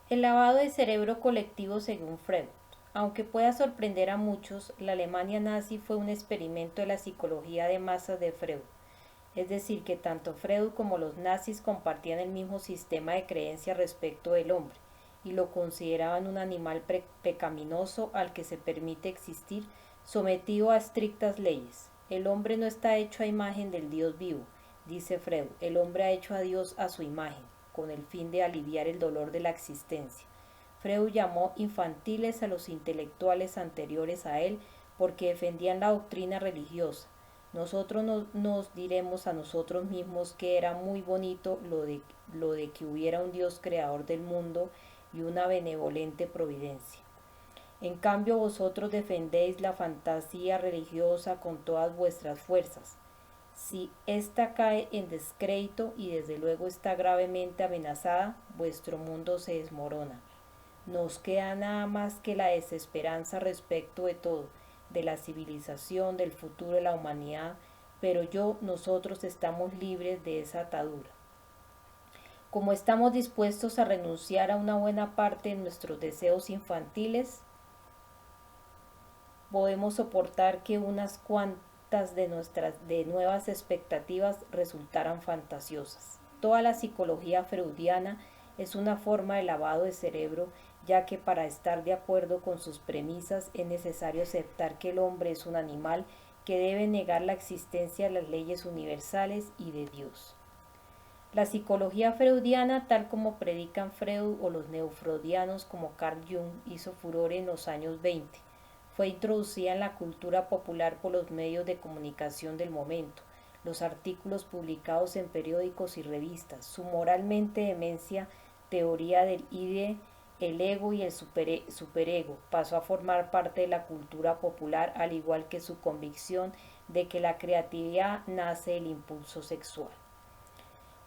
El lavado de cerebro colectivo según Freud. Aunque pueda sorprender a muchos, la Alemania nazi fue un experimento de la psicología de masas de Freud. Es decir, que tanto Freud como los nazis compartían el mismo sistema de creencias respecto del hombre, y lo consideraban un animal pecaminoso al que se permite existir sometido a estrictas leyes. El hombre no está hecho a imagen del Dios vivo, dice Freud, el hombre ha hecho a Dios a su imagen, con el fin de aliviar el dolor de la existencia. Freud llamó infantiles a los intelectuales anteriores a él porque defendían la doctrina religiosa. Nosotros nos diremos a nosotros mismos que era muy bonito lo de que hubiera un Dios creador del mundo y una benevolente providencia. En cambio vosotros defendéis la fantasía religiosa con todas vuestras fuerzas. Si ésta cae en descrédito y desde luego está gravemente amenazada, vuestro mundo se desmorona. No os queda nada más que la desesperanza respecto de todo, de la civilización, del futuro de la humanidad, pero nosotros estamos libres de esa atadura. Como estamos dispuestos a renunciar a una buena parte de nuestros deseos infantiles, podemos soportar que unas cuantas de nuevas expectativas resultaran fantasiosas. Toda la psicología freudiana es una forma de lavado de cerebro, ya que para estar de acuerdo con sus premisas es necesario aceptar que el hombre es un animal que debe negar la existencia de las leyes universales y de Dios. La psicología freudiana, tal como predican Freud o los neofreudianos como Carl Jung, hizo furor en los años 20. Fue introducida en la cultura popular por los medios de comunicación del momento, los artículos publicados en periódicos y revistas, su moralmente demencia teoría del ide, el ego y el superego pasó a formar parte de la cultura popular, al igual que su convicción de que la creatividad nace del impulso sexual.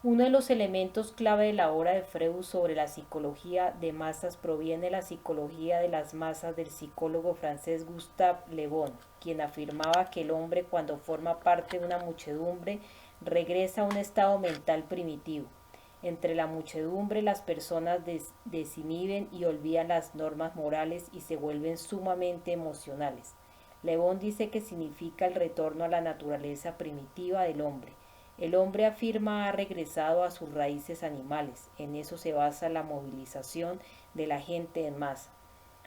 Uno de los elementos clave de la obra de Freud sobre la psicología de masas proviene de la psicología de las masas del psicólogo francés Gustave Le Bon, quien afirmaba que el hombre cuando forma parte de una muchedumbre regresa a un estado mental primitivo. Entre la muchedumbre las personas desinhiben y olvidan las normas morales y se vuelven sumamente emocionales. Le Bon dice que significa el retorno a la naturaleza primitiva del hombre. El hombre afirma ha regresado a sus raíces animales. En eso se basa la movilización de la gente en masa.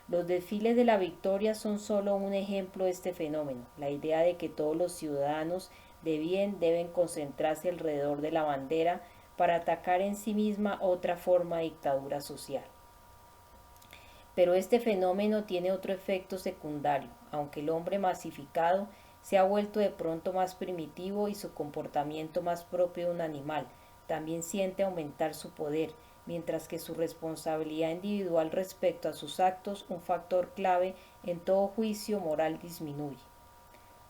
Los desfiles de la victoria son solo un ejemplo de este fenómeno. La idea de que todos los ciudadanos de bien deben concentrarse alrededor de la bandera para atacar en sí misma otra forma de dictadura social. Pero este fenómeno tiene otro efecto secundario. Aunque el hombre masificado se ha vuelto de pronto más primitivo y su comportamiento más propio de un animal, también siente aumentar su poder, mientras que su responsabilidad individual respecto a sus actos, un factor clave en todo juicio moral, disminuye.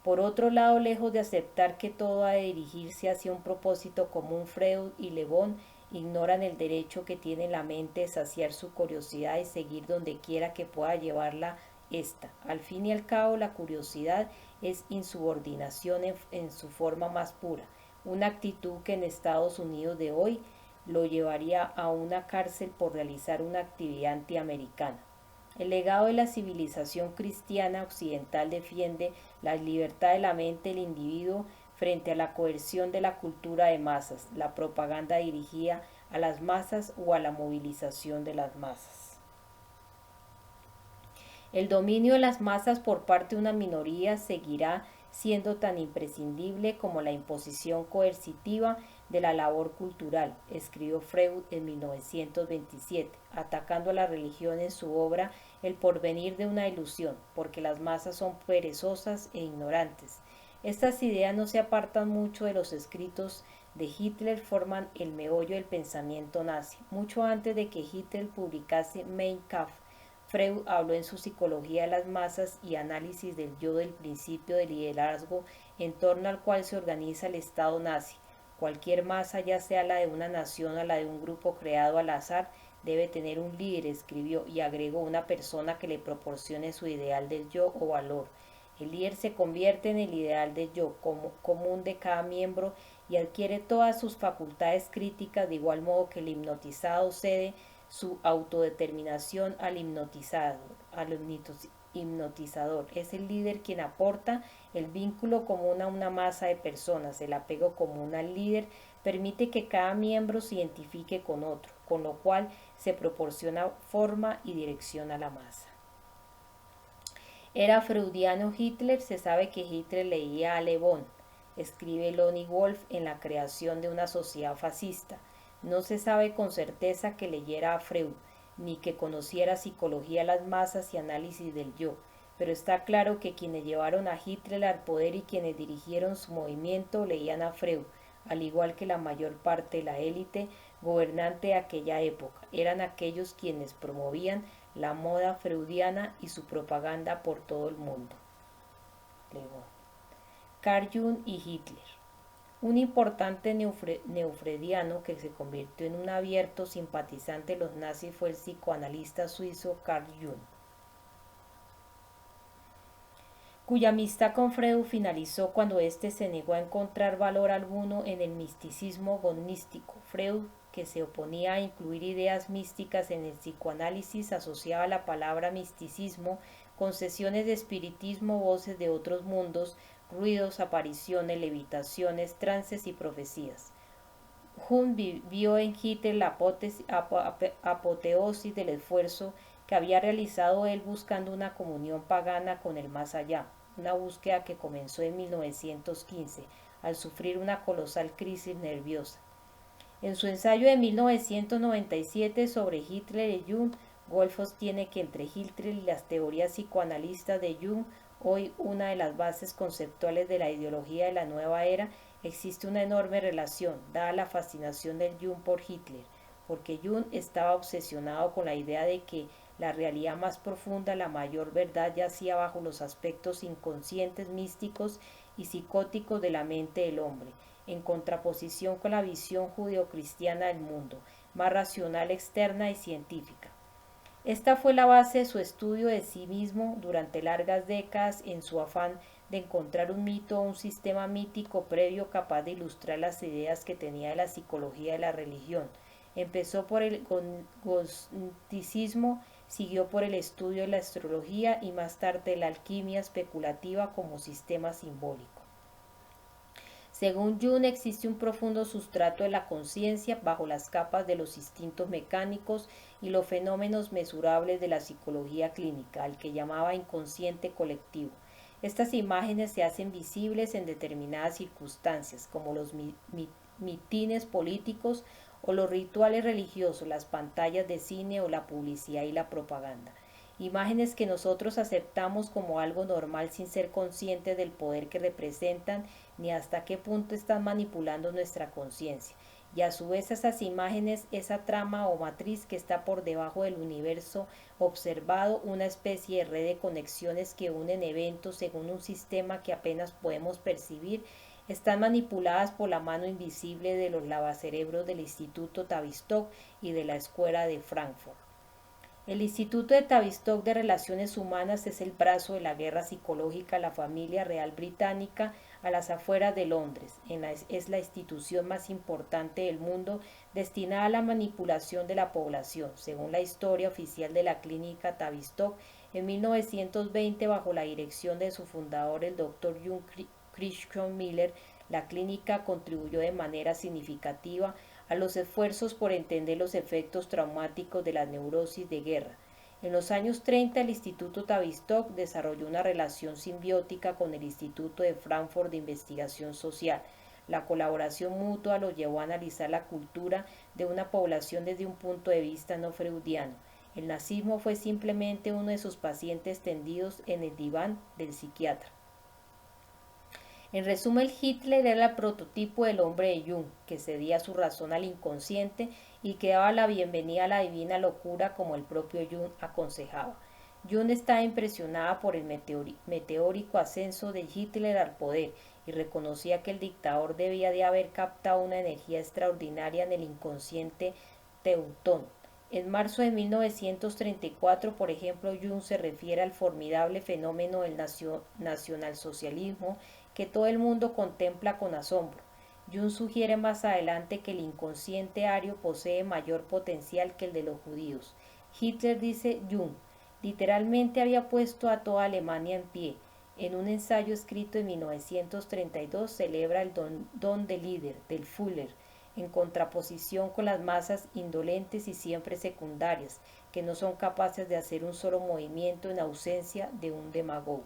Por otro lado, lejos de aceptar que todo ha de dirigirse hacia un propósito común, Freud y Le Bon ignoran el derecho que tiene la mente de saciar su curiosidad y seguir donde quiera que pueda llevarla esta. Al fin y al cabo, la curiosidad es insubordinación en su forma más pura, una actitud que en Estados Unidos de hoy lo llevaría a una cárcel por realizar una actividad antiamericana. El legado de la civilización cristiana occidental defiende la libertad de la mente del individuo frente a la coerción de la cultura de masas, la propaganda dirigida a las masas o a la movilización de las masas. El dominio de las masas por parte de una minoría seguirá siendo tan imprescindible como la imposición coercitiva de la labor cultural, escribió Freud en 1927, atacando a la religión en su obra El porvenir de una ilusión, porque las masas son perezosas e ignorantes. Estas ideas no se apartan mucho de los escritos de Hitler, forman el meollo del pensamiento nazi. Mucho antes de que Hitler publicase Mein Kampf, Freud habló en su Psicología de las masas y análisis del yo del principio de liderazgo en torno al cual se organiza el Estado nazi. Cualquier masa, ya sea la de una nación o la de un grupo creado al azar, debe tener un líder, escribió, y agregó una persona que le proporcione su ideal del yo o valor. El líder se convierte en el ideal del yo común de cada miembro y adquiere todas sus facultades críticas de igual modo que el hipnotizado cede su autodeterminación al hipnotizador. Es el líder quien aporta el vínculo común a una masa de personas. El apego común al líder permite que cada miembro se identifique con otro, con lo cual se proporciona forma y dirección a la masa. Era freudiano Hitler. Se sabe que Hitler leía a Le Bon, escribe Lonnie Wolf en La creación de una sociedad fascista. No se sabe con certeza que leyera a Freud, ni que conociera psicología de las masas y análisis del yo, pero está claro que quienes llevaron a Hitler al poder y quienes dirigieron su movimiento leían a Freud, al igual que la mayor parte de la élite gobernante de aquella época. Eran aquellos quienes promovían la moda freudiana y su propaganda por todo el mundo. Carl Jung y Hitler. Un importante neofreudiano que se convirtió en un abierto simpatizante de los nazis fue el psicoanalista suizo Carl Jung, cuya amistad con Freud finalizó cuando éste se negó a encontrar valor alguno en el misticismo gnostístico. Freud, que se oponía a incluir ideas místicas en el psicoanálisis, asociaba la palabra misticismo con sesiones de espiritismo, voces de otros mundos, ruidos, apariciones, levitaciones, trances y profecías. Jung vio en Hitler la apoteosis del esfuerzo que había realizado él buscando una comunión pagana con el más allá, una búsqueda que comenzó en 1915, al sufrir una colosal crisis nerviosa. En su ensayo de 1997 sobre Hitler y Jung, Wolf sostiene que entre Hitler y las teorías psicoanalistas de Jung, hoy una de las bases conceptuales de la ideología de la nueva era, existe una enorme relación, dada la fascinación del Jung por Hitler, porque Jung estaba obsesionado con la idea de que la realidad más profunda, la mayor verdad, yacía bajo los aspectos inconscientes, místicos y psicóticos de la mente del hombre, en contraposición con la visión judeocristiana del mundo, más racional, externa y científica. Esta fue la base de su estudio de sí mismo durante largas décadas, en su afán de encontrar un mito o un sistema mítico previo capaz de ilustrar las ideas que tenía de la psicología de la religión. Empezó por el gnosticismo, siguió por el estudio de la astrología y más tarde la alquimia especulativa como sistema simbólico. Según Jung, existe un profundo sustrato de la conciencia bajo las capas de los instintos mecánicos y los fenómenos mesurables de la psicología clínica, al que llamaba inconsciente colectivo. Estas imágenes se hacen visibles en determinadas circunstancias, como los mitines políticos o los rituales religiosos, las pantallas de cine o la publicidad y la propaganda. Imágenes que nosotros aceptamos como algo normal sin ser conscientes del poder que representan ni hasta qué punto están manipulando nuestra conciencia. Y a su vez esas imágenes, esa trama o matriz que está por debajo del universo observado, una especie de red de conexiones que unen eventos según un sistema que apenas podemos percibir, están manipuladas por la mano invisible de los lavacerebros del Instituto Tavistock y de la Escuela de Frankfurt. El Instituto de Tavistock de Relaciones Humanas es el brazo de la guerra psicológica a la familia real británica a las afueras de Londres. Es la institución más importante del mundo destinada a la manipulación de la población. Según la historia oficial de la clínica Tavistock, en 1920, bajo la dirección de su fundador, el Dr. John Christian Miller, la clínica contribuyó de manera significativa a los esfuerzos por entender los efectos traumáticos de la neurosis de guerra. En los años 30, el Instituto Tavistock desarrolló una relación simbiótica con el Instituto de Frankfurt de Investigación Social. La colaboración mutua los llevó a analizar la cultura de una población desde un punto de vista no freudiano. El nazismo fue simplemente uno de sus pacientes tendidos en el diván del psiquiatra. En resumen, Hitler era el prototipo del hombre de Jung, que cedía su razón al inconsciente y que daba la bienvenida a la divina locura como el propio Jung aconsejaba. Jung estaba impresionada por el meteórico ascenso de Hitler al poder y reconocía que el dictador debía de haber captado una energía extraordinaria en el inconsciente teutón. En marzo de 1934, por ejemplo, Jung se refiere al formidable fenómeno del nacionalsocialismo que todo el mundo contempla con asombro. Jung sugiere más adelante que el inconsciente ario posee mayor potencial que el de los judíos. Hitler, dice Jung, literalmente había puesto a toda Alemania en pie. En un ensayo escrito en 1932 celebra el don del líder, del Führer, en contraposición con las masas indolentes y siempre secundarias, que no son capaces de hacer un solo movimiento en ausencia de un demagogo.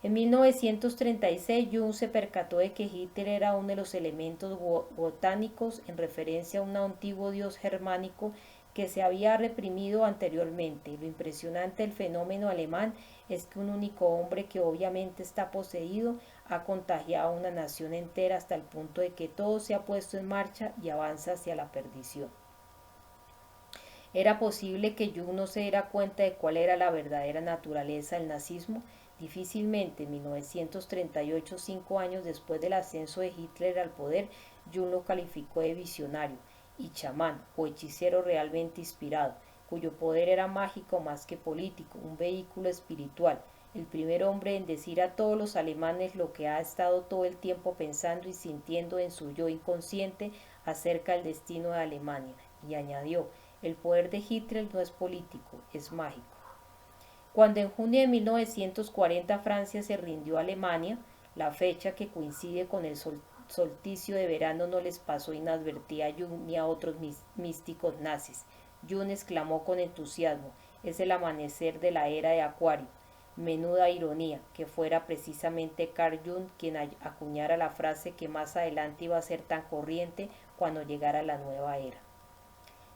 En 1936, Jung se percató de que Hitler era uno de los elementos botánicos en referencia a un antiguo dios germánico que se había reprimido anteriormente. Lo impresionante del fenómeno alemán es que un único hombre que obviamente está poseído ha contagiado a una nación entera hasta el punto de que todo se ha puesto en marcha y avanza hacia la perdición. ¿Era posible que Jung no se diera cuenta de cuál era la verdadera naturaleza del nazismo? Difícilmente. En 1938, 5 años después del ascenso de Hitler al poder, Jung lo calificó de visionario y chamán o hechicero realmente inspirado, cuyo poder era mágico más que político, un vehículo espiritual, el primer hombre en decir a todos los alemanes lo que ha estado todo el tiempo pensando y sintiendo en su yo inconsciente acerca del destino de Alemania, y añadió: el poder de Hitler no es político, es mágico. Cuando en junio de 1940 Francia se rindió a Alemania, la fecha que coincide con el solsticio de verano no les pasó inadvertida a Jung ni a otros místicos nazis. Jung exclamó con entusiasmo: es el amanecer de la era de Acuario. Menuda ironía, que fuera precisamente Carl Jung quien acuñara la frase que más adelante iba a ser tan corriente cuando llegara la nueva era.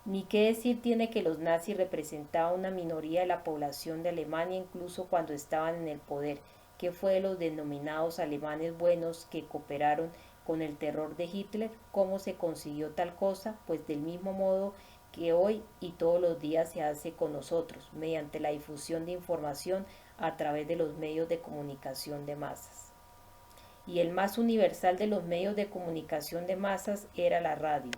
Ni qué decir tiene que los nazis representaban una minoría de la población de Alemania incluso cuando estaban en el poder. ¿Qué fue de los denominados alemanes buenos que cooperaron con el terror de Hitler? ¿Cómo se consiguió tal cosa? Pues del mismo modo que hoy y todos los días se hace con nosotros, mediante la difusión de información a través de los medios de comunicación de masas. Y el más universal de los medios de comunicación de masas era la radio.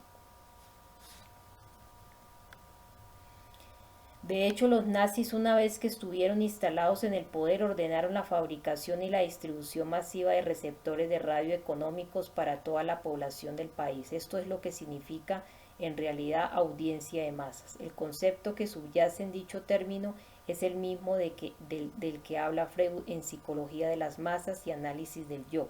De hecho, los nazis, una vez que estuvieron instalados en el poder, ordenaron la fabricación y la distribución masiva de receptores de radio económicos para toda la población del país. Esto es lo que significa en realidad audiencia de masas. El concepto que subyace en dicho término es el mismo del que habla Freud en Psicología de las Masas y Análisis del Yo,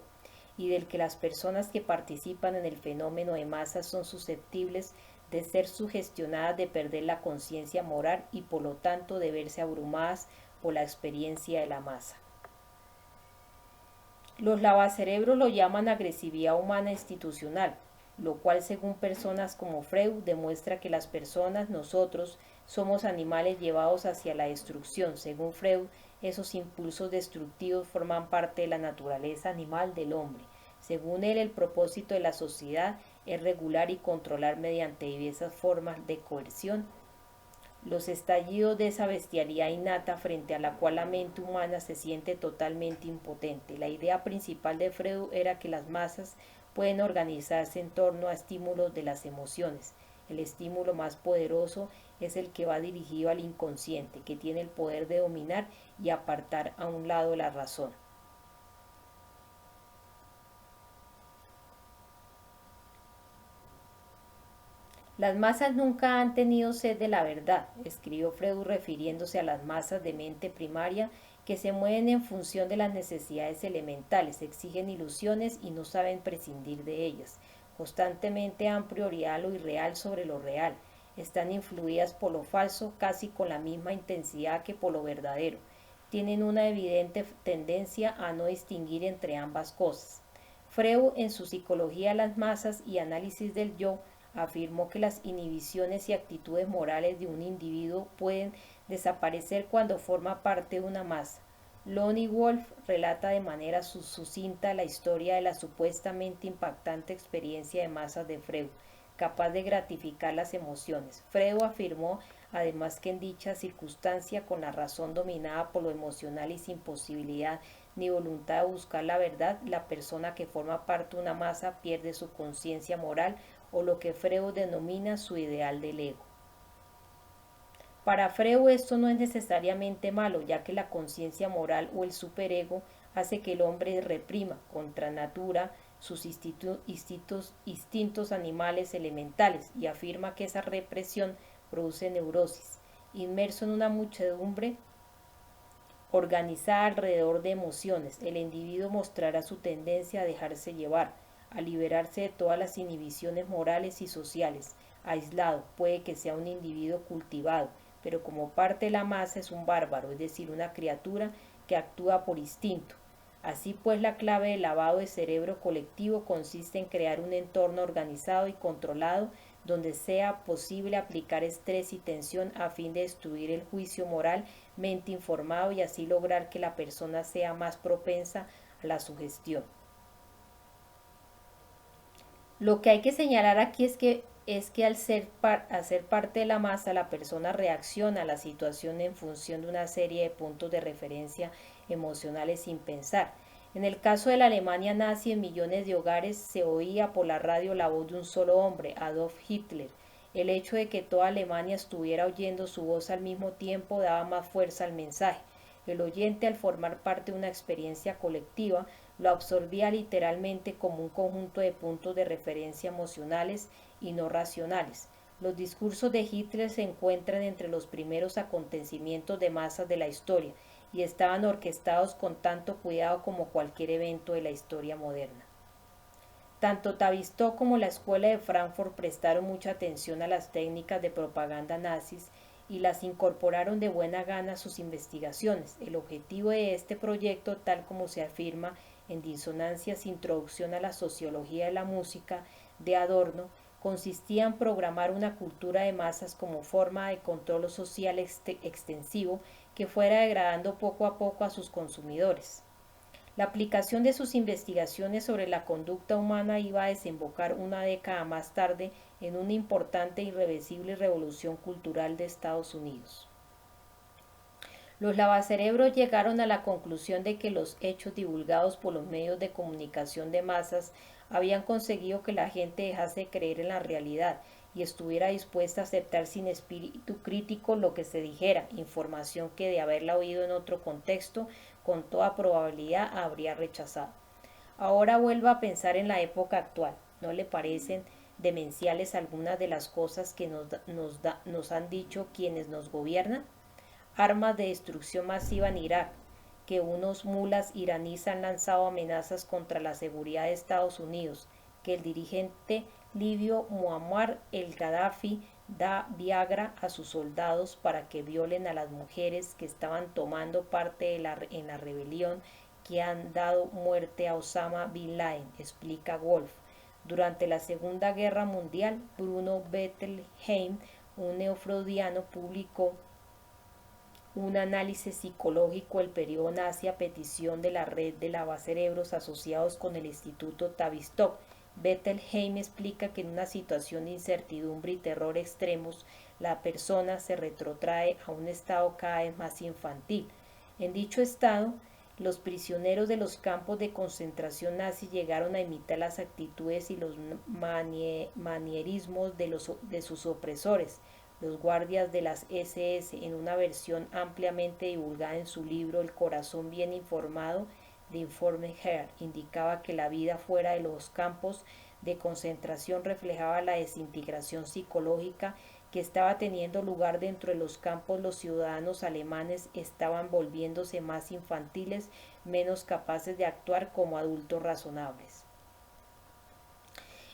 y del que las personas que participan en el fenómeno de masas son susceptibles de ser sugestionadas, de perder la conciencia moral y por lo tanto de verse abrumadas por la experiencia de la masa. Los lavacerebros lo llaman agresividad humana institucional, lo cual según personas como Freud demuestra que las personas, nosotros, somos animales llevados hacia la destrucción. Según Freud, esos impulsos destructivos forman parte de la naturaleza animal del hombre. Según él, el propósito de la sociedad es regular y controlar mediante diversas formas de coerción los estallidos de esa bestialidad innata frente a la cual la mente humana se siente totalmente impotente. La idea principal de Freud era que las masas pueden organizarse en torno a estímulos de las emociones. El estímulo más poderoso es el que va dirigido al inconsciente, que tiene el poder de dominar y apartar a un lado la razón. Las masas nunca han tenido sed de la verdad, escribió Freud refiriéndose a las masas de mente primaria que se mueven en función de las necesidades elementales, exigen ilusiones y no saben prescindir de ellas. Constantemente dan prioridad a lo irreal sobre lo real. Están influidas por lo falso casi con la misma intensidad que por lo verdadero. Tienen una evidente tendencia a no distinguir entre ambas cosas. Freud, en su Psicología de las Masas y Análisis del Yo, afirmó que las inhibiciones y actitudes morales de un individuo pueden desaparecer cuando forma parte de una masa. Lonnie Wolf relata de manera sucinta la historia de la supuestamente impactante experiencia de masas de Freud, capaz de gratificar las emociones. Freud afirmó además que en dicha circunstancia, con la razón dominada por lo emocional y sin posibilidad ni voluntad de buscar la verdad, la persona que forma parte de una masa pierde su conciencia moral o lo que Freud denomina su ideal del ego. Para Freud esto no es necesariamente malo, ya que la conciencia moral o el superego hace que el hombre reprima, contra natura, sus instintos animales elementales y afirma que esa represión produce neurosis. Inmerso en una muchedumbre organizada alrededor de emociones, el individuo mostrará su tendencia a dejarse llevar, a liberarse de todas las inhibiciones morales y sociales. Aislado, puede que sea un individuo cultivado, pero como parte de la masa es un bárbaro, es decir, una criatura que actúa por instinto. Así pues, la clave del lavado de cerebro colectivo consiste en crear un entorno organizado y controlado donde sea posible aplicar estrés y tensión a fin de destruir el juicio moralmente informado y así lograr que la persona sea más propensa a la sugestión. Lo que hay que señalar aquí es que al ser parte de la masa, la persona reacciona a la situación en función de una serie de puntos de referencia emocionales sin pensar. En el caso de la Alemania nazi, en millones de hogares se oía por la radio la voz de un solo hombre, Adolf Hitler. El hecho de que toda Alemania estuviera oyendo su voz al mismo tiempo daba más fuerza al mensaje. El oyente, al formar parte de una experiencia colectiva, lo absorbía literalmente como un conjunto de puntos de referencia emocionales y no racionales. Los discursos de Hitler se encuentran entre los primeros acontecimientos de masas de la historia y estaban orquestados con tanto cuidado como cualquier evento de la historia moderna. Tanto Tavistock como la Escuela de Frankfurt prestaron mucha atención a las técnicas de propaganda nazis y las incorporaron de buena gana a sus investigaciones. El objetivo de este proyecto, tal como se afirma en Disonancias, Introducción a la Sociología de la Música, de Adorno, consistía en programar una cultura de masas como forma de control social extensivo que fuera degradando poco a poco a sus consumidores. La aplicación de sus investigaciones sobre la conducta humana iba a desembocar una década más tarde en una importante e irreversible revolución cultural de Estados Unidos. Los lavacerebros llegaron a la conclusión de que los hechos divulgados por los medios de comunicación de masas habían conseguido que la gente dejase de creer en la realidad y estuviera dispuesta a aceptar sin espíritu crítico lo que se dijera, información que de haberla oído en otro contexto, con toda probabilidad habría rechazado. Ahora vuelvo a pensar en la época actual. ¿No le parecen demenciales algunas de las cosas que nos han dicho quienes nos gobiernan? Armas de destrucción masiva en Irak, que unos mulas iraníes han lanzado amenazas contra la seguridad de Estados Unidos, que el dirigente libio Muammar el-Gaddafi da Viagra a sus soldados para que violen a las mujeres que estaban tomando parte en la rebelión que han dado muerte a Osama Bin Laden, explica Wolf. Durante la Segunda Guerra Mundial, Bruno Bettelheim, un neofreudiano, publicó un análisis psicológico del periodo nazi a petición de la red de lavacerebros asociados con el Instituto Tavistock. Bettelheim explica que en una situación de incertidumbre y terror extremos, la persona se retrotrae a un estado cada vez más infantil. En dicho estado, los prisioneros de los campos de concentración nazis llegaron a imitar las actitudes y los manierismos de sus opresores. Los guardias de las SS, en una versión ampliamente divulgada en su libro El corazón bien informado, de Informe Her, indicaba que la vida fuera de los campos de concentración reflejaba la desintegración psicológica que estaba teniendo lugar dentro de los campos. Los ciudadanos alemanes estaban volviéndose más infantiles, menos capaces de actuar como adultos razonables.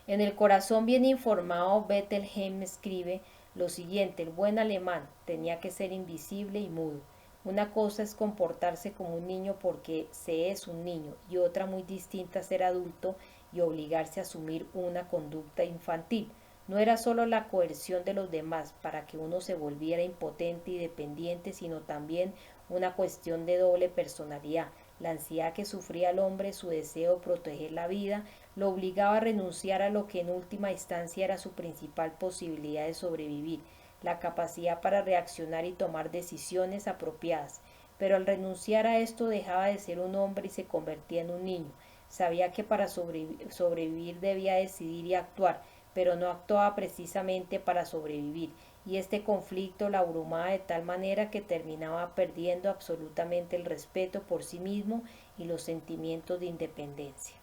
En El corazón bien informado, Bettelheim escribe lo siguiente: el buen alemán tenía que ser invisible y mudo. Una cosa es comportarse como un niño porque se es un niño y otra muy distinta ser adulto y obligarse a asumir una conducta infantil. No era solo la coerción de los demás para que uno se volviera impotente y dependiente, sino también una cuestión de doble personalidad. La ansiedad que sufría el hombre, su deseo de proteger la vida, lo obligaba a renunciar a lo que en última instancia era su principal posibilidad de sobrevivir, la capacidad para reaccionar y tomar decisiones apropiadas. Pero al renunciar a esto dejaba de ser un hombre y se convertía en un niño. Sabía que para sobrevivir debía decidir y actuar, pero no actuaba precisamente para sobrevivir, y este conflicto la abrumaba de tal manera que terminaba perdiendo absolutamente el respeto por sí mismo y los sentimientos de independencia.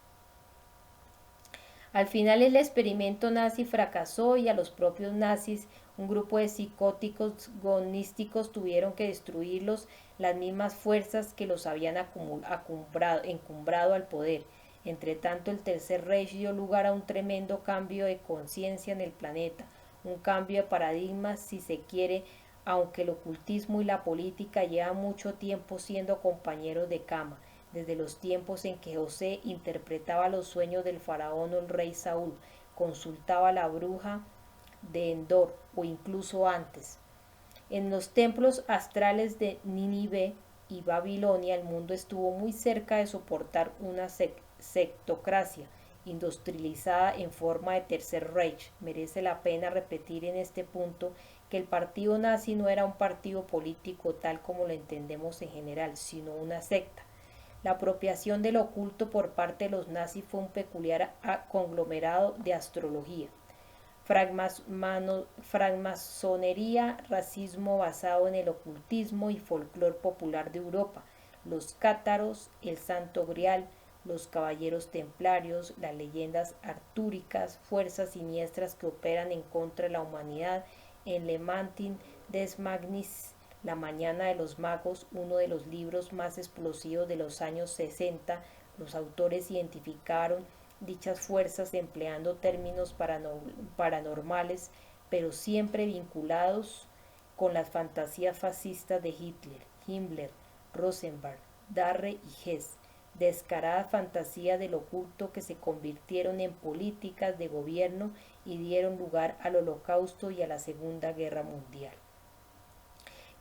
Al final el experimento nazi fracasó y a los propios nazis, un grupo de psicóticos gonísticos, tuvieron que destruirlos las mismas fuerzas que los habían encumbrado al poder. Entre tanto, el Tercer Reich dio lugar a un tremendo cambio de conciencia en el planeta, un cambio de paradigma, si se quiere, aunque el ocultismo y la política llevan mucho tiempo siendo compañeros de cama, desde los tiempos en que José interpretaba los sueños del faraón o el rey Saúl, consultaba a la bruja de Endor o incluso antes. En los templos astrales de Nínive y Babilonia el mundo estuvo muy cerca de soportar una sectocracia industrializada en forma de Tercer Reich. Merece la pena repetir en este punto que el partido nazi no era un partido político tal como lo entendemos en general, sino una secta. La apropiación del oculto por parte de los nazis fue un peculiar conglomerado de astrología, francmasonería, racismo basado en el ocultismo y folclore popular de Europa, los cátaros, el Santo Grial, los caballeros templarios, las leyendas artúricas, fuerzas siniestras que operan en contra de la humanidad, en Le Matin des Magnis, La Mañana de los Magos, uno de los libros más explosivos de los años 60, los autores identificaron dichas fuerzas empleando términos paranormales, pero siempre vinculados con las fantasías fascistas de Hitler, Himmler, Rosenberg, Darre y Hess, descaradas fantasías del oculto que se convirtieron en políticas de gobierno y dieron lugar al Holocausto y a la Segunda Guerra Mundial,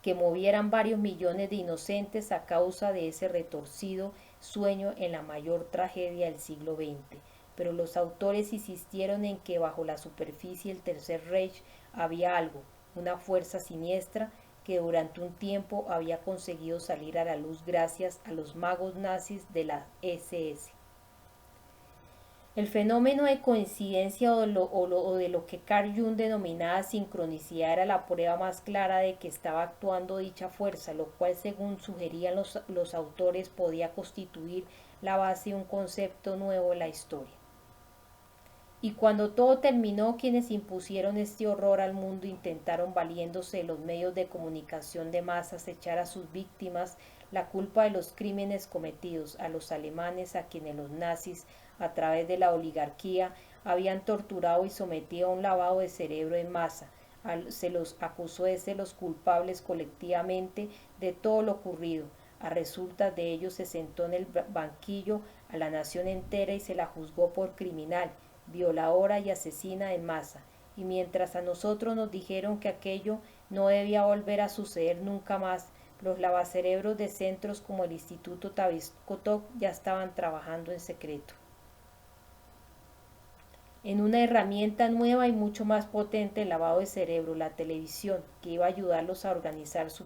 que movieran varios millones de inocentes a causa de ese retorcido sueño en la mayor tragedia del siglo XX. Pero los autores insistieron en que bajo la superficie del Tercer Reich había algo, una fuerza siniestra que durante un tiempo había conseguido salir a la luz gracias a los magos nazis de la SS. El fenómeno de coincidencia o de lo que Carl Jung denominaba sincronicidad era la prueba más clara de que estaba actuando dicha fuerza, lo cual, según sugerían los autores, podía constituir la base de un concepto nuevo en la historia. Y cuando todo terminó, quienes impusieron este horror al mundo intentaron, valiéndose de los medios de comunicación de masas, echar a sus víctimas la culpa de los crímenes cometidos, a los alemanes, a quienes los nazis, a través de la oligarquía, habían torturado y sometido a un lavado de cerebro en masa. Se los acusó de ser los culpables colectivamente de todo lo ocurrido. A resulta de ello se sentó en el banquillo a la nación entera y se la juzgó por criminal, violadora y asesina en masa, y mientras a nosotros nos dijeron que aquello no debía volver a suceder nunca más, los lavacerebros de centros como el Instituto Tavistock ya estaban trabajando en secreto en una herramienta nueva y mucho más potente de lavado de cerebro, la televisión, que iba a ayudarlos a organizar su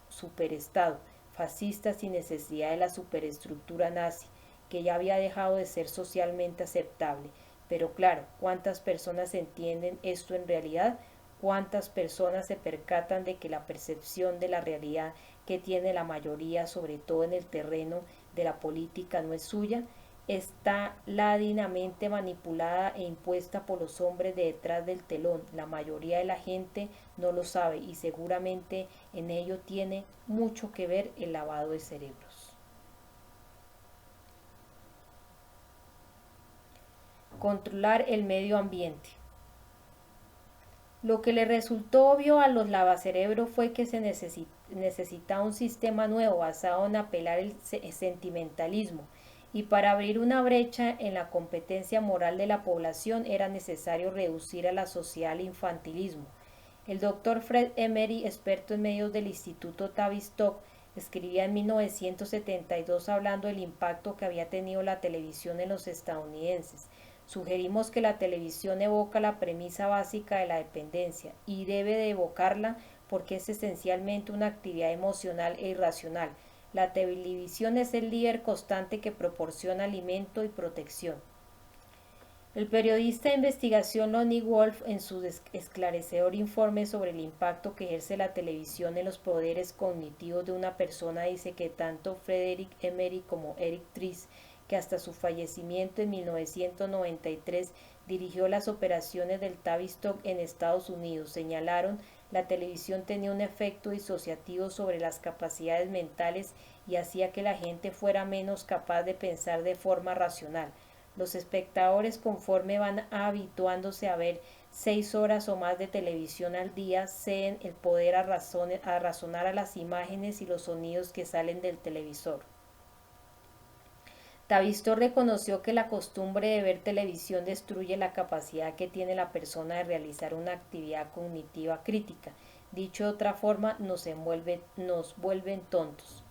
superestado fascista sin necesidad de la superestructura nazi, que ya había dejado de ser socialmente aceptable. Pero claro, ¿cuántas personas entienden esto en realidad? ¿Cuántas personas se percatan de que la percepción de la realidad que tiene la mayoría, sobre todo en el terreno de la política, no es suya? Está ladinamente manipulada e impuesta por los hombres de detrás del telón. La mayoría de la gente no lo sabe y seguramente en ello tiene mucho que ver el lavado de cerebros. Controlar el medio ambiente. Lo que le resultó obvio a los lavacerebros fue que se necesitaba un sistema nuevo basado en apelar el sentimentalismo, y para abrir una brecha en la competencia moral de la población era necesario reducir a la sociedad al infantilismo. El doctor Fred Emery, experto en medios del Instituto Tavistock, escribía en 1972 hablando del impacto que había tenido la televisión en los estadounidenses. Sugerimos que la televisión evoca la premisa básica de la dependencia y debe de evocarla porque es esencialmente una actividad emocional e irracional. La televisión es el líder constante que proporciona alimento y protección. El periodista de investigación Lonnie Wolf, en su esclarecedor informe sobre el impacto que ejerce la televisión en los poderes cognitivos de una persona, dice que tanto Frederick Emery como Eric Tries, que hasta su fallecimiento en 1993 dirigió las operaciones del Tavistock en Estados Unidos. Señalaron, la televisión tenía un efecto disociativo sobre las capacidades mentales y hacía que la gente fuera menos capaz de pensar de forma racional. Los espectadores, conforme van habituándose a ver 6 horas o más de televisión al día, ceden el poder a razonar a las imágenes y los sonidos que salen del televisor. Tavistock reconoció que la costumbre de ver televisión destruye la capacidad que tiene la persona de realizar una actividad cognitiva crítica. Dicho de otra forma, nos vuelven tontos.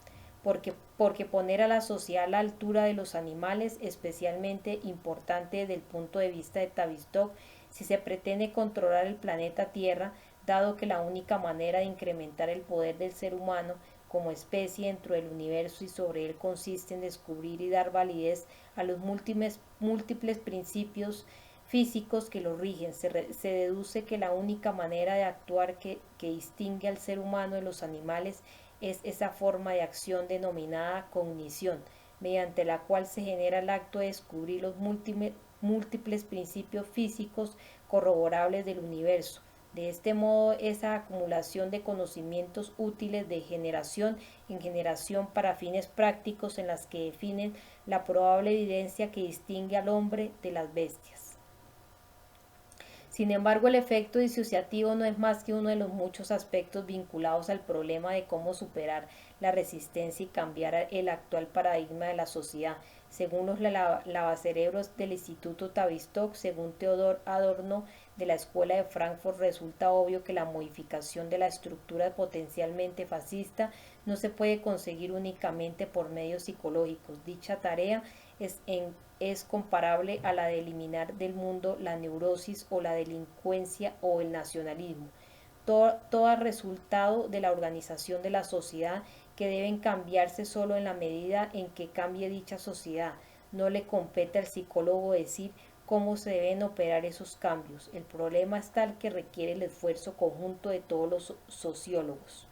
Porque poner a la sociedad a la altura de los animales, especialmente importante desde el punto de vista de Tavistock, si se pretende controlar el planeta Tierra, dado que la única manera de incrementar el poder del ser humano como especie dentro del universo y sobre él consiste en descubrir y dar validez a los múltiples principios físicos que lo rigen. Se deduce que la única manera de actuar que distingue al ser humano de los animales es esa forma de acción denominada cognición, mediante la cual se genera el acto de descubrir los múltiples principios físicos corroborables del universo. De este modo, esa acumulación de conocimientos útiles de generación en generación para fines prácticos en las que definen la probable evidencia que distingue al hombre de las bestias. Sin embargo, el efecto disociativo no es más que uno de los muchos aspectos vinculados al problema de cómo superar la resistencia y cambiar el actual paradigma de la sociedad. Según los lavacerebros del Instituto Tavistock, según Theodor Adorno de la Escuela de Frankfurt, resulta obvio que la modificación de la estructura potencialmente fascista no se puede conseguir únicamente por medios psicológicos. Dicha tarea es comparable a la de eliminar del mundo la neurosis o la delincuencia o el nacionalismo. Todo resultado de la organización de la sociedad que deben cambiarse solo en la medida en que cambie dicha sociedad. No le compete al psicólogo decir cómo se deben operar esos cambios. El problema es tal que requiere el esfuerzo conjunto de todos los sociólogos.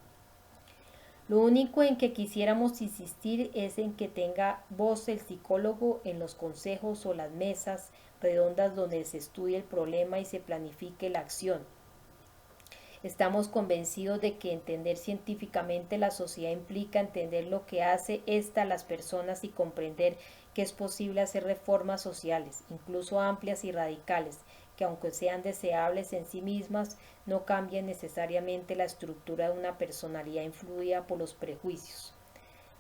Lo único en que quisiéramos insistir es en que tenga voz el psicólogo en los consejos o las mesas redondas donde se estudie el problema y se planifique la acción. Estamos convencidos de que entender científicamente la sociedad implica entender lo que hace ésta a las personas y comprender que es posible hacer reformas sociales, incluso amplias y radicales, que aunque sean deseables en sí mismas, no cambien necesariamente la estructura de una personalidad influida por los prejuicios.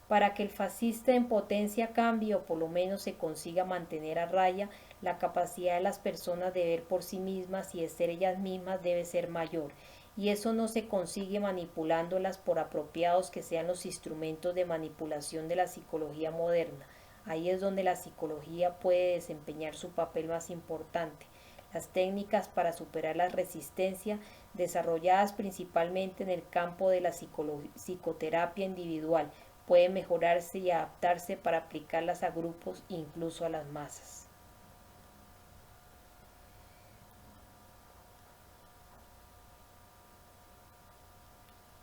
Para que el fascista en potencia cambie o por lo menos se consiga mantener a raya, la capacidad de las personas de ver por sí mismas y de ser ellas mismas debe ser mayor, y eso no se consigue manipulándolas por apropiados que sean los instrumentos de manipulación de la psicología moderna. Ahí es donde la psicología puede desempeñar su papel más importante. Las técnicas para superar la resistencia, desarrolladas principalmente en el campo de la psicoterapia individual, pueden mejorarse y adaptarse para aplicarlas a grupos e incluso a las masas.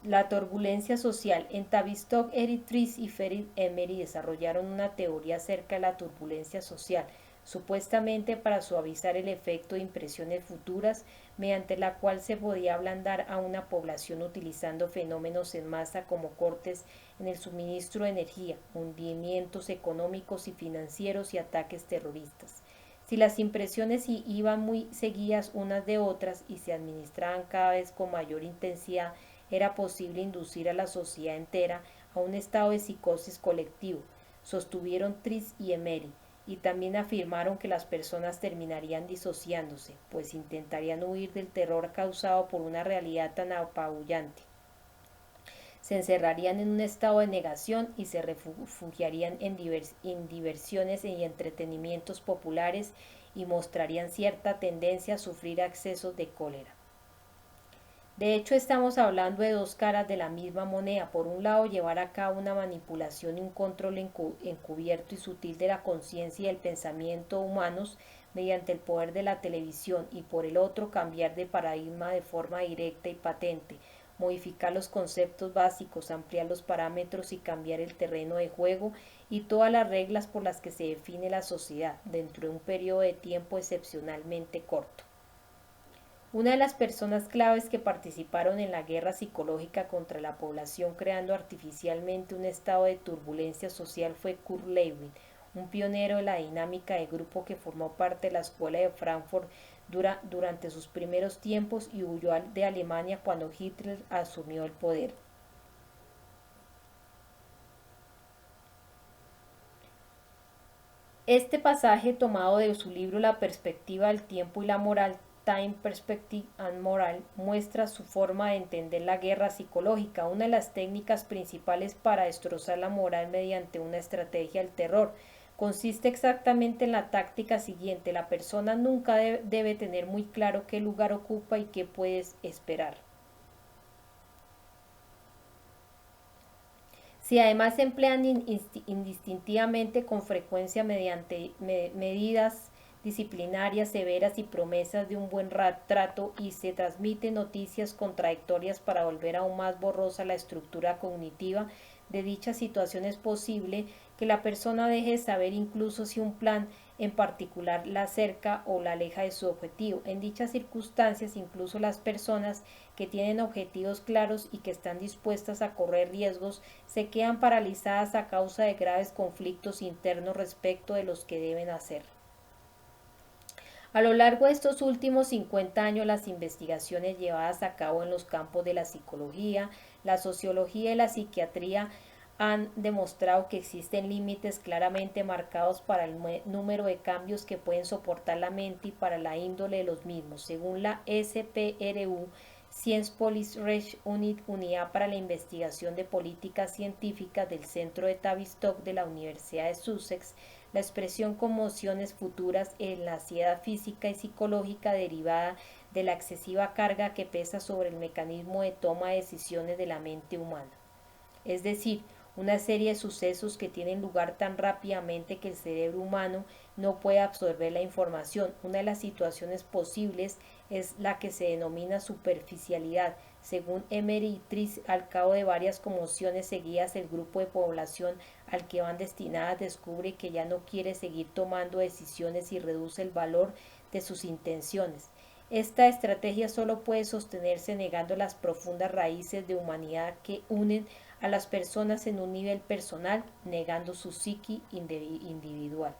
La turbulencia social. En Tavistock, Eric Ries y Ferit Emery desarrollaron una teoría acerca de la turbulencia social, supuestamente para suavizar el efecto de impresiones futuras, mediante la cual se podía ablandar a una población utilizando fenómenos en masa como cortes en el suministro de energía, hundimientos económicos y financieros y ataques terroristas. Si las impresiones iban muy seguidas unas de otras y se administraban cada vez con mayor intensidad, era posible inducir a la sociedad entera a un estado de psicosis colectivo, sostuvieron Ries y Emery, y también afirmaron que las personas terminarían disociándose, pues intentarían huir del terror causado por una realidad tan apabullante. Se encerrarían en un estado de negación y se refugiarían en diversiones y entretenimientos populares y mostrarían cierta tendencia a sufrir accesos de cólera. De hecho, estamos hablando de dos caras de la misma moneda. Por un lado, llevar a cabo una manipulación y un control encubierto y sutil de la conciencia y el pensamiento humanos mediante el poder de la televisión, y por el otro, cambiar de paradigma de forma directa y patente, modificar los conceptos básicos, ampliar los parámetros y cambiar el terreno de juego y todas las reglas por las que se define la sociedad dentro de un periodo de tiempo excepcionalmente corto. Una de las personas claves que participaron en la guerra psicológica contra la población creando artificialmente un estado de turbulencia social fue Kurt Lewin, un pionero de la dinámica de grupo que formó parte de la escuela de Frankfurt durante sus primeros tiempos y huyó de Alemania cuando Hitler asumió el poder. Este pasaje, tomado de su libro La perspectiva del tiempo y la moral, Time, Perspective and Moral, muestra su forma de entender la guerra psicológica, una de las técnicas principales para destrozar la moral mediante una estrategia del terror. Consiste exactamente en la táctica siguiente: la persona nunca debe tener muy claro qué lugar ocupa y qué puedes esperar. Si además se emplean indistintivamente con frecuencia mediante medidas disciplinarias severas y promesas de un buen trato y se transmiten noticias contradictorias para volver aún más borrosa la estructura cognitiva de dicha situación, es posible que la persona deje de saber incluso si un plan en particular la acerca o la aleja de su objetivo. En dichas circunstancias, incluso las personas que tienen objetivos claros y que están dispuestas a correr riesgos se quedan paralizadas a causa de graves conflictos internos respecto de los que deben hacer. A lo largo de estos últimos 50 años, las investigaciones llevadas a cabo en los campos de la psicología, la sociología y la psiquiatría han demostrado que existen límites claramente marcados para el número de cambios que pueden soportar la mente y para la índole de los mismos. Según la SPRU, Science Policy Research Unit, unidad para la investigación de políticas científicas del Centro de Tavistock de la Universidad de Sussex, la expresión conmociones futuras en la ansiedad física y psicológica derivada de la excesiva carga que pesa sobre el mecanismo de toma de decisiones de la mente humana. Es decir, una serie de sucesos que tienen lugar tan rápidamente que el cerebro humano no puede absorber la información. Una de las situaciones posibles es la que se denomina superficialidad. Según Emery Trice, al cabo de varias conmociones seguidas, el grupo de población al que van destinadas descubre que ya no quiere seguir tomando decisiones y reduce el valor de sus intenciones. Esta estrategia solo puede sostenerse negando las profundas raíces de humanidad que unen a las personas en un nivel personal, negando su psique individual.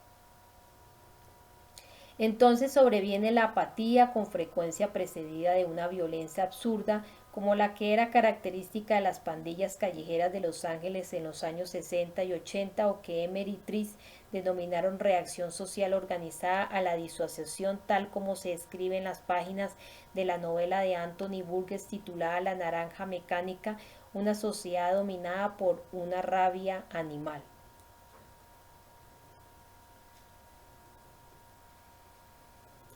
Entonces sobreviene la apatía, con frecuencia precedida de una violencia absurda, como la que era característica de las pandillas callejeras de Los Ángeles en los años 60 y 80, o que Emery Trice denominaron reacción social organizada a la disociación, tal como se escribe en las páginas de la novela de Anthony Burgess titulada La naranja mecánica, una sociedad dominada por una rabia animal.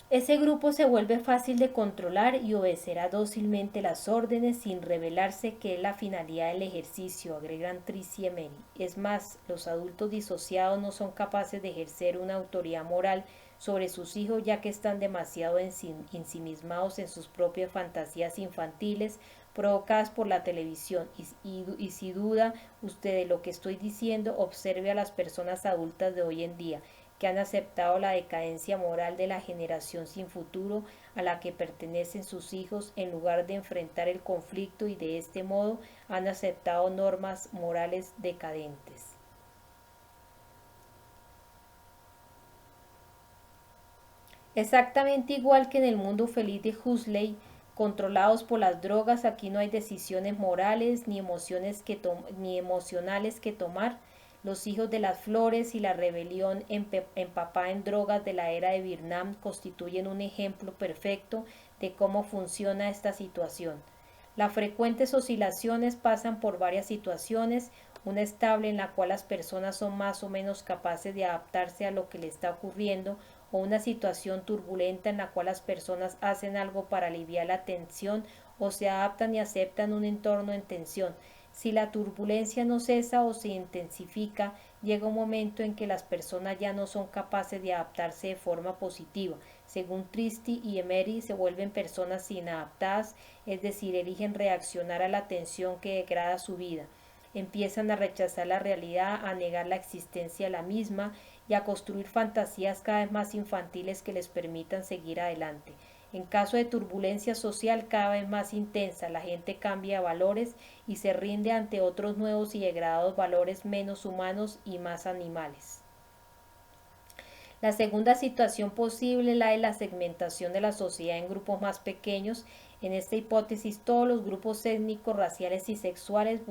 Ese grupo se vuelve fácil de controlar y obedecerá dócilmente las órdenes sin revelarse que es la finalidad del ejercicio, agregan Trice y Emery. Es más, los adultos disociados no son capaces de ejercer una autoridad moral sobre sus hijos, ya que están demasiado ensimismados en sus propias fantasías infantiles provocadas por la televisión. Y si duda usted de lo que estoy diciendo, observe a las personas adultas de hoy en día, que han aceptado la decadencia moral de la generación sin futuro a la que pertenecen sus hijos, en lugar de enfrentar el conflicto, y de este modo han aceptado normas morales decadentes. Exactamente igual que en el mundo feliz de Huxley, controlados por las drogas, aquí no hay decisiones morales ni emocionales que tomar. Los hijos de las flores y la rebelión empapada en drogas de la era de Vietnam constituyen un ejemplo perfecto de cómo funciona esta situación. Las frecuentes oscilaciones pasan por varias situaciones: una estable en la cual las personas son más o menos capaces de adaptarse a lo que les está ocurriendo, o una situación turbulenta en la cual las personas hacen algo para aliviar la tensión o se adaptan y aceptan un entorno en tensión. Si la turbulencia no cesa o se intensifica, llega un momento en que las personas ya no son capaces de adaptarse de forma positiva. Según Tristi y Emery, se vuelven personas inadaptadas, es decir, eligen reaccionar a la tensión que degrada su vida. Empiezan a rechazar la realidad, a negar la existencia de la misma y a construir fantasías cada vez más infantiles que les permitan seguir adelante. En caso de turbulencia social cada vez más intensa, la gente cambia valores y se rinde ante otros nuevos y degradados valores menos humanos y más animales. La segunda situación posible es la de la segmentación de la sociedad en grupos más pequeños. En esta hipótesis, todos los grupos étnicos, raciales y sexuales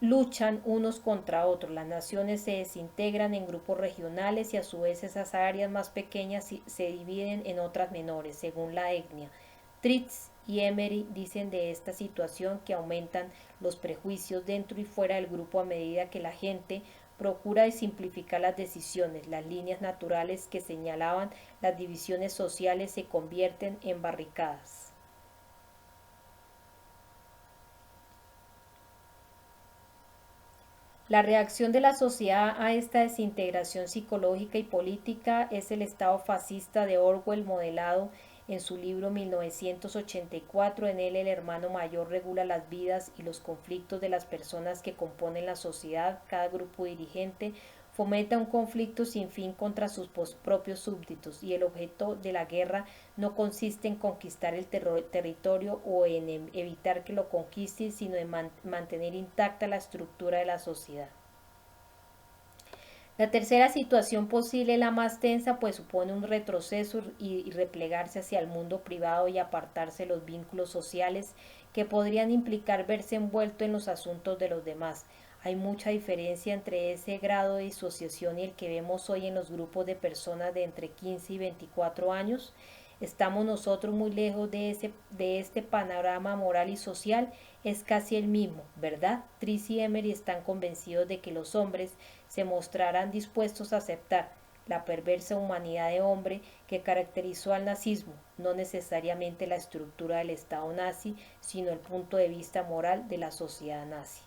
luchan unos contra otros. Las naciones se desintegran en grupos regionales y a su vez esas áreas más pequeñas se dividen en otras menores, según la etnia. Tritz y Emery dicen de esta situación que aumentan los prejuicios dentro y fuera del grupo a medida que la gente procura simplificar las decisiones. Las líneas naturales que señalaban las divisiones sociales se convierten en barricadas. La reacción de la sociedad a esta desintegración psicológica y política es el estado fascista de Orwell modelado en su libro 1984. En él el hermano mayor regula las vidas y los conflictos de las personas que componen la sociedad. Cada grupo dirigente fomenta un conflicto sin fin contra sus propios súbditos y el objeto de la guerra no consiste en conquistar el territorio o en evitar que lo conquiste, sino en mantener intacta la estructura de la sociedad. La tercera situación posible, la más tensa, pues supone un retroceso y replegarse hacia el mundo privado y apartarse de los vínculos sociales que podrían implicar verse envuelto en los asuntos de los demás. Hay mucha diferencia entre ese grado de disociación y el que vemos hoy en los grupos de personas de entre 15 y 24 años. Estamos nosotros muy lejos de este panorama moral y social, es casi el mismo, ¿verdad? Triss y Emery están convencidos de que los hombres se mostrarán dispuestos a aceptar la perversa humanidad de hombre que caracterizó al nazismo, no necesariamente la estructura del Estado nazi, sino el punto de vista moral de la sociedad nazi.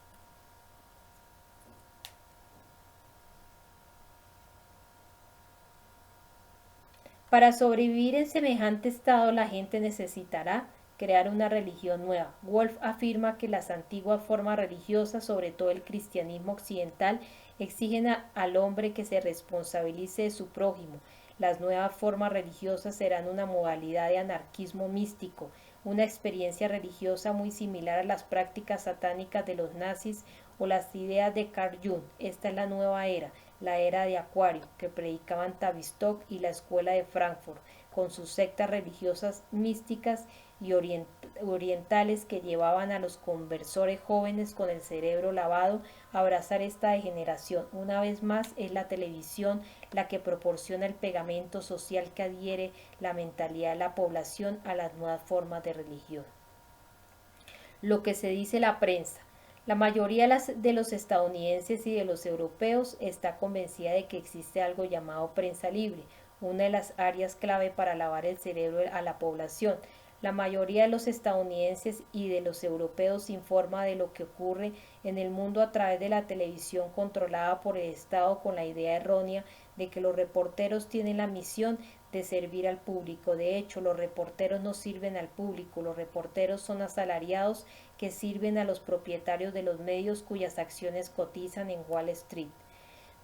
Para sobrevivir en semejante estado, la gente necesitará crear una religión nueva. Wolff afirma que las antiguas formas religiosas, sobre todo el cristianismo occidental, exigen al hombre que se responsabilice de su prójimo. Las nuevas formas religiosas serán una modalidad de anarquismo místico, una experiencia religiosa muy similar a las prácticas satánicas de los nazis o las ideas de Carl Jung. Esta es la nueva era, la era de Acuario, que predicaban Tavistock y la escuela de Frankfurt, con sus sectas religiosas místicas y orientales que llevaban a los conversores jóvenes con el cerebro lavado a abrazar esta degeneración. Una vez más, es la televisión la que proporciona el pegamento social que adhiere la mentalidad de la población a las nuevas formas de religión. Lo que se dice la prensa. La mayoría de los estadounidenses y de los europeos está convencida de que existe algo llamado prensa libre, una de las áreas clave para lavar el cerebro a la población. La mayoría de los estadounidenses y de los europeos informa de lo que ocurre en el mundo a través de la televisión controlada por el Estado con la idea errónea de que los reporteros tienen la misión de servir al público. De hecho, los reporteros no sirven al público, los reporteros son asalariados que sirven a los propietarios de los medios cuyas acciones cotizan en Wall Street.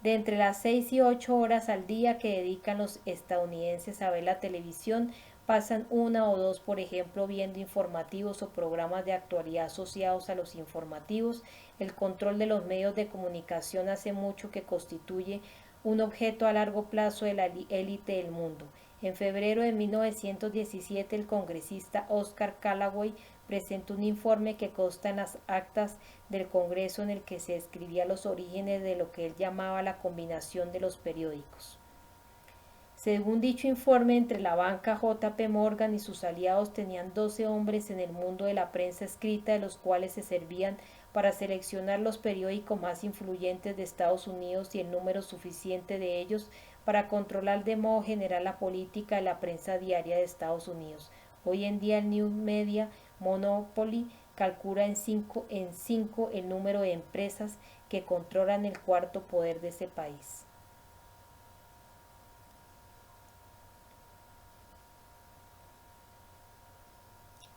De entre las 6 y 8 horas al día que dedican los estadounidenses a ver la televisión, pasan 1 o 2, por ejemplo, viendo informativos o programas de actualidad asociados a los informativos. El control de los medios de comunicación hace mucho que constituye un objeto a largo plazo de la élite del mundo. En febrero de 1917, el congresista Oscar Callaway presentó un informe que consta en las actas del Congreso en el que se describía los orígenes de lo que él llamaba la combinación de los periódicos. Según dicho informe, entre la banca J.P. Morgan y sus aliados tenían 12 hombres en el mundo de la prensa escrita, de los cuales se servían para seleccionar los periódicos más influyentes de Estados Unidos y el número suficiente de ellos para controlar de modo general la política de la prensa diaria de Estados Unidos. Hoy en día el New Media Monopoly calcula en cinco el número de empresas que controlan el cuarto poder de ese país.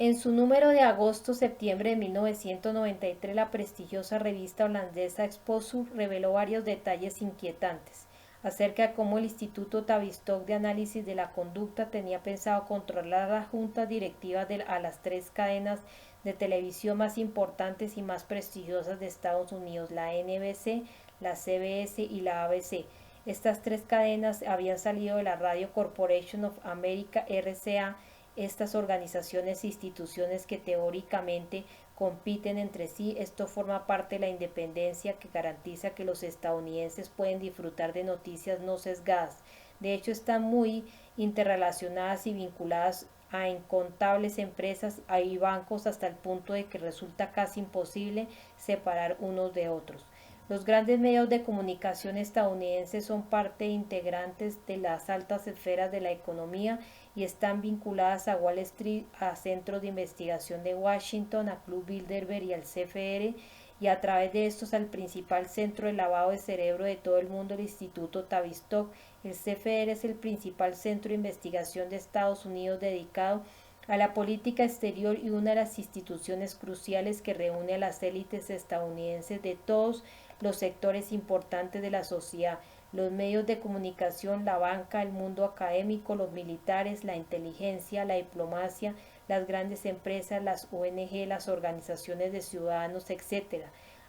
En su número de agosto-septiembre de 1993, la prestigiosa revista holandesa Exposure reveló varios detalles inquietantes acerca de cómo el Instituto Tavistock de Análisis de la Conducta tenía pensado controlar las juntas directivas a las tres cadenas de televisión más importantes y más prestigiosas de Estados Unidos, la NBC, la CBS y la ABC. Estas tres cadenas habían salido de la Radio Corporation of America, RCA. Estas organizaciones e instituciones que teóricamente compiten entre sí. Esto forma parte de la independencia que garantiza que los estadounidenses pueden disfrutar de noticias no sesgadas. De hecho, están muy interrelacionadas y vinculadas a incontables empresas y bancos hasta el punto de que resulta casi imposible separar unos de otros. Los grandes medios de comunicación estadounidenses son parte integrantes de las altas esferas de la economía y están vinculadas a Wall Street, a centros de investigación de Washington, a Club Bilderberg y al CFR, y a través de estos al principal centro de lavado de cerebro de todo el mundo, el Instituto Tavistock. El CFR es el principal centro de investigación de Estados Unidos dedicado a la política exterior y una de las instituciones cruciales que reúne a las élites estadounidenses de todos los sectores importantes de la sociedad: los medios de comunicación, la banca, el mundo académico, los militares, la inteligencia, la diplomacia, las grandes empresas, las ONG, las organizaciones de ciudadanos, etc.,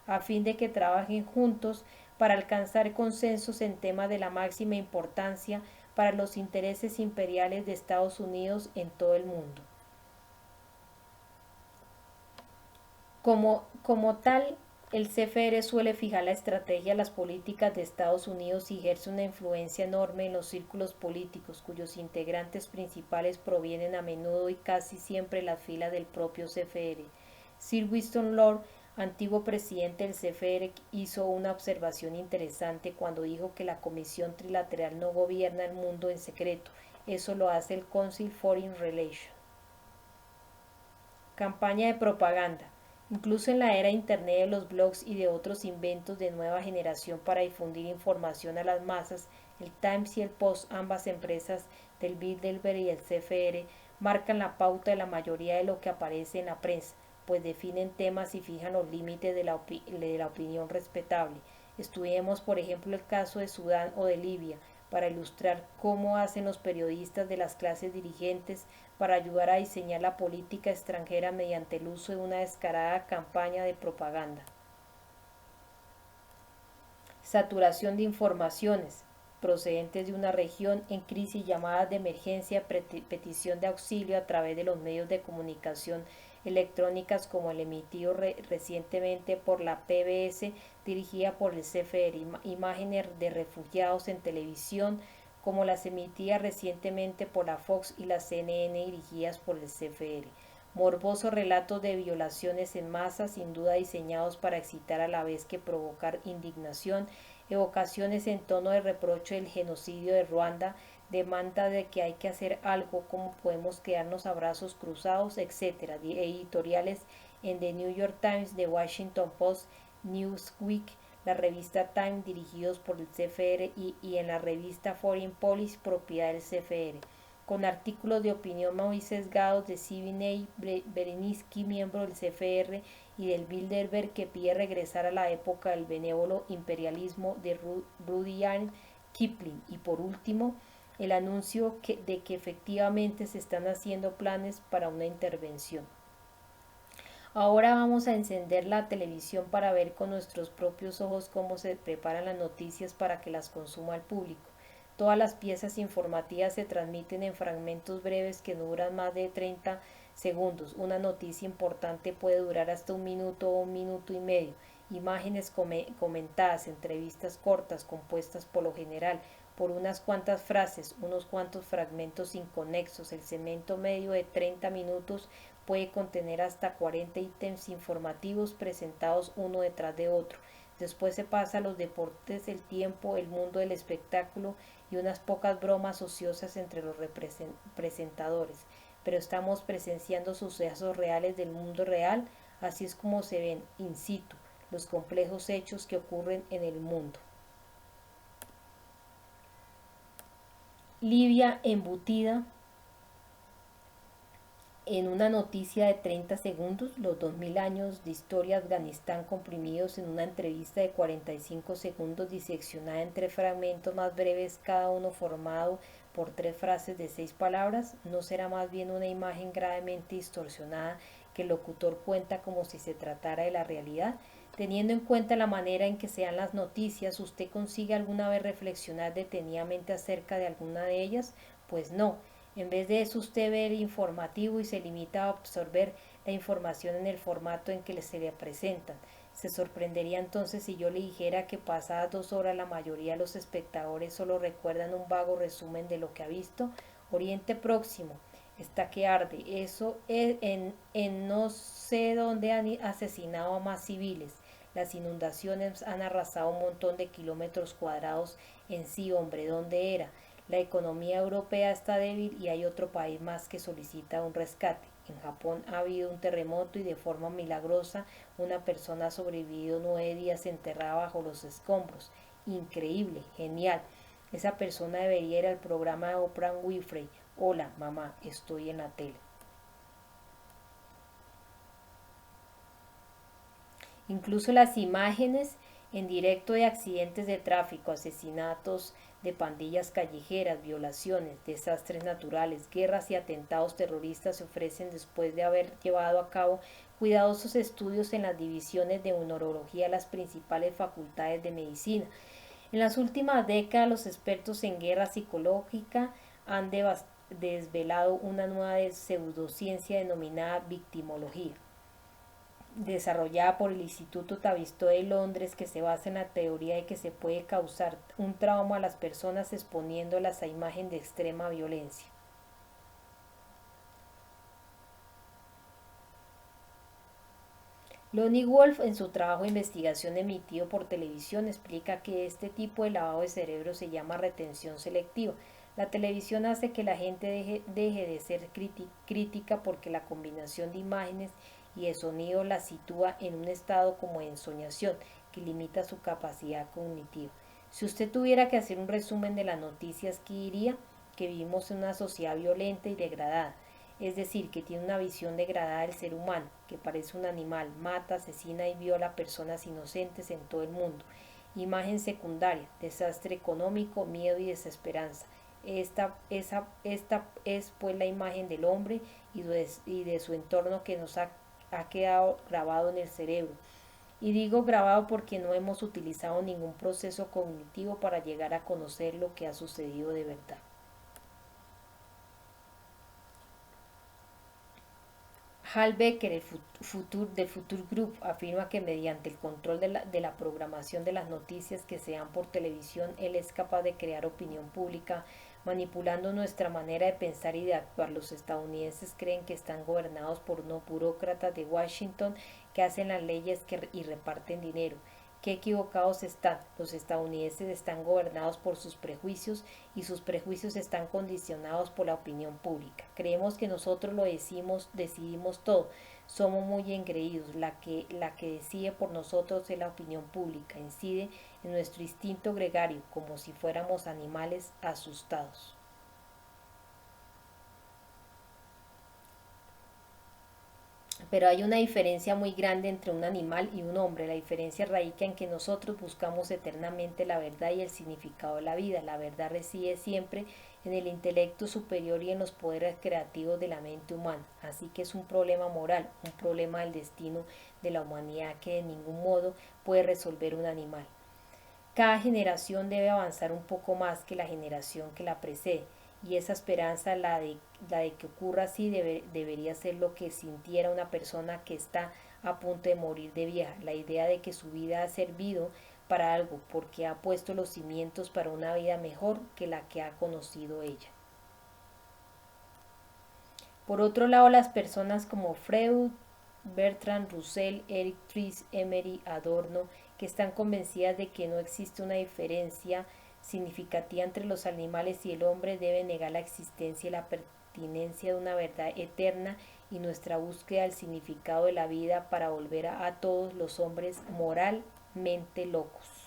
a fin de que trabajen juntos para alcanzar consensos en temas de la máxima importancia para los intereses imperiales de Estados Unidos en todo el mundo. Como tal, el CFR suele fijar la estrategia, las políticas de Estados Unidos y ejerce una influencia enorme en los círculos políticos, cuyos integrantes principales provienen a menudo y casi siempre de las filas del propio CFR. Sir Winston Lord, antiguo presidente del CFR, hizo una observación interesante cuando dijo que la Comisión Trilateral no gobierna el mundo en secreto, eso lo hace el Council Foreign Relations. Campaña de propaganda. Incluso en la era internet de los blogs y de otros inventos de nueva generación para difundir información a las masas, el Times y el Post, ambas empresas del Bilderberg y el CFR, marcan la pauta de la mayoría de lo que aparece en la prensa, pues definen temas y fijan los límites de la opinión respetable. Estudiemos, por ejemplo, el caso de Sudán o de Libia, para ilustrar cómo hacen los periodistas de las clases dirigentes para ayudar a diseñar la política extranjera mediante el uso de una descarada campaña de propaganda. Saturación de informaciones procedentes de una región en crisis, llamadas de emergencia, petición de auxilio a través de los medios de comunicación electrónicas como el emitido recientemente por la PBS dirigida por el CFR, imágenes de refugiados en televisión como las emitidas recientemente por la Fox y la CNN dirigidas por el CFR. Morbosos relatos de violaciones en masa, sin duda diseñados para excitar a la vez que provocar indignación, evocaciones en tono de reproche del genocidio de Ruanda, demanda de que hay que hacer algo, cómo podemos quedarnos a brazos cruzados, etc. Editoriales en The New York Times, The Washington Post, Newsweek, la revista Time, dirigidos por el CFR, y en la revista Foreign Policy, propiedad del CFR, con artículos de opinión muy sesgados de Sidney Bereniski, miembro del CFR, y del Bilderberg, que pide regresar a la época del benévolo imperialismo de Rudyard Kipling. Y por último, el anuncio de que efectivamente se están haciendo planes para una intervención. Ahora vamos a encender la televisión para ver con nuestros propios ojos cómo se preparan las noticias para que las consuma el público. Todas las piezas informativas se transmiten en fragmentos breves que no duran más de 30 segundos. Una noticia importante puede durar hasta 1 minuto o 1 minuto y medio. Imágenes comentadas, entrevistas cortas compuestas por lo general por unas cuantas frases, unos cuantos fragmentos inconexos. El segmento medio de 30 minutos puede contener hasta 40 ítems informativos presentados uno detrás de otro. Después se pasa a los deportes, el tiempo, el mundo del espectáculo y unas pocas bromas ociosas entre los presentadores. Pero estamos presenciando sucesos reales del mundo real. Así es como se ven in situ los complejos hechos que ocurren en el mundo. Libia embutida en una noticia de 30 segundos, los 2000 años de historia de Afganistán comprimidos en una entrevista de 45 segundos diseccionada en 3 fragmentos más breves, cada uno formado por 3 frases de 6 palabras, ¿no será más bien una imagen gravemente distorsionada que el locutor cuenta como si se tratara de la realidad? Teniendo en cuenta la manera en que se dan las noticias, ¿usted consigue alguna vez reflexionar detenidamente acerca de alguna de ellas? Pues no. En vez de eso, usted ve el informativo y se limita a absorber la información en el formato en que se le presentan. Se sorprendería entonces si yo le dijera que pasadas 2 horas la mayoría de los espectadores solo recuerdan un vago resumen de lo que ha visto. Oriente Próximo está que arde. Eso es en no sé dónde han asesinado a más civiles. Las inundaciones han arrasado un montón de kilómetros cuadrados en sí, hombre, ¿dónde era? La economía europea está débil y hay otro país más que solicita un rescate. En Japón ha habido un terremoto y de forma milagrosa una persona ha sobrevivido 9 días enterrada bajo los escombros. Increíble, genial. Esa persona debería ir al programa de Oprah Winfrey. Hola, mamá, estoy en la tele. Incluso las imágenes en directo de accidentes de tráfico, asesinatos de pandillas callejeras, violaciones, desastres naturales, guerras y atentados terroristas se ofrecen después de haber llevado a cabo cuidadosos estudios en las divisiones de neurología de las principales facultades de medicina. En las últimas décadas, los expertos en guerra psicológica han desvelado una nueva pseudociencia denominada victimología, desarrollada por el Instituto Tavistock de Londres, que se basa en la teoría de que se puede causar un trauma a las personas exponiéndolas a imagen de extrema violencia. Lonnie Wolf, en su trabajo de investigación emitido por televisión, explica que este tipo de lavado de cerebro se llama retención selectiva. La televisión hace que la gente deje de ser crítica porque la combinación de imágenes y de sonido la sitúa en un estado como de ensoñación que limita su capacidad cognitiva. Si usted tuviera que hacer un resumen de las noticias, ¿qué diría? Que vivimos en una sociedad violenta y degradada, es decir, que tiene una visión degradada del ser humano, que parece un animal, mata, asesina y viola a personas inocentes en todo el mundo. Imagen secundaria, desastre económico, miedo y desesperanza. Esta es pues la imagen del hombre y de su entorno que nos ha quedado grabado en el cerebro. Y digo grabado porque no hemos utilizado ningún proceso cognitivo para llegar a conocer lo que ha sucedido de verdad. Hal Becker, del Future Group, afirma que mediante el control de la programación de las noticias que se dan por televisión, él es capaz de crear opinión pública, manipulando nuestra manera de pensar y de actuar. Los estadounidenses creen que están gobernados por unos burócratas de Washington que hacen las leyes y reparten dinero. Qué equivocados están. Los estadounidenses están gobernados por sus prejuicios y sus prejuicios están condicionados por la opinión pública. Creemos que nosotros decidimos todo. Somos muy engreídos. La que decide por nosotros es la opinión pública. Incide en nuestro instinto gregario como si fuéramos animales asustados. Pero hay una diferencia muy grande entre un animal y un hombre. La diferencia radica en que nosotros buscamos eternamente la verdad y el significado de la vida. La verdad reside siempre en el intelecto superior y en los poderes creativos de la mente humana. Así que es un problema moral, un problema del destino de la humanidad que de ningún modo puede resolver un animal. Cada generación debe avanzar un poco más que la generación que la precede, y esa esperanza, la de que ocurra así, debería ser lo que sintiera una persona que está a punto de morir de vieja, la idea de que su vida ha servido para algo, porque ha puesto los cimientos para una vida mejor que la que ha conocido ella. Por otro lado, las personas como Freud, Bertrand Russell, Eric Fries, Emery, Adorno, que están convencidas de que no existe una diferencia significativa entre los animales y el hombre, deben negar la existencia y la pertinencia de una verdad eterna y nuestra búsqueda del significado de la vida para volver a todos los hombres moralmente locos.